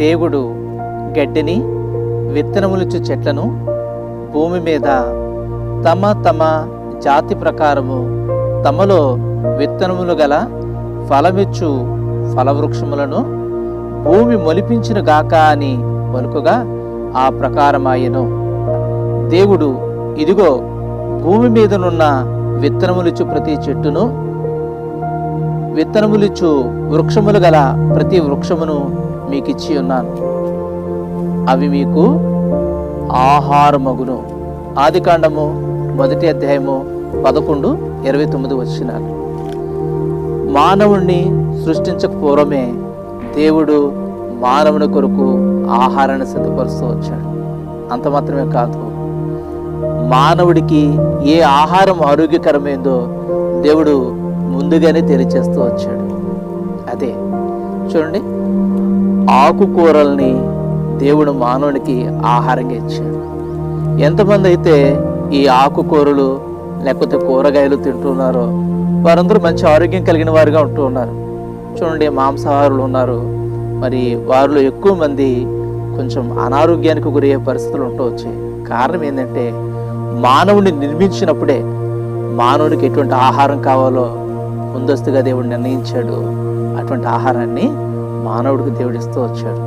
దేవుడు గడ్డిని, విత్తనములిచ్చు చెట్లను భూమి మీద తమ తమ జాతి ప్రకారము తమలో విత్తనములు గల ఫలమిచ్చు ఫలవృక్షములను భూమి మొలిపించును గాక అని పలుకగా ఆ ప్రకారమాయెను. దేవుడు, ఇదిగో భూమి మీదనున్న విత్తనములిచ్చు ప్రతి చెట్టును, విత్తనములిచ్చు వృక్షములు గల ప్రతి వృక్షమును మీకు ఇచ్చి ఉన్నాను, అవి మీకు ఆహారమగును. ఆదికాండము 1వ అధ్యాయము 11-29 వచనాలు. మానవుణ్ణి సృష్టించక పూర్వమే దేవుడు మానవుని కొరకు ఆహారాన్ని సిద్ధపరుస్తూ వచ్చాడు. అంత మాత్రమే కాదు, మానవుడికి ఏ ఆహారం ఆరోగ్యకరమైందో దేవుడు ముందుగానే తెలియచేస్తూ వచ్చాడు. అదే చూడండి, ఆకుకూరల్ని దేవుడు మానవునికి ఆహారంగా ఇచ్చాడు. ఎంతమంది అయితే ఈ ఆకుకూరలు లేకపోతే కూరగాయలు తింటున్నారో వారందరూ మంచి ఆరోగ్యం కలిగిన వారుగా ఉంటూ ఉన్నారు. చూడండి, మాంసాహారులు ఉన్నారు, మరి వారిలో ఎక్కువ మంది కొంచెం అనారోగ్యానికి గురయ్యే పరిస్థితులు ఉంటూ వచ్చాయి. కారణం ఏంటంటే, మానవుడిని నిర్మించినప్పుడే మానవుడికి ఎటువంటి ఆహారం కావాలో ముందస్తుగా దేవుడు నిర్ణయించాడు. అటువంటి ఆహారాన్ని మానవుడికి దేవుడు ఇస్తూ వచ్చాడు.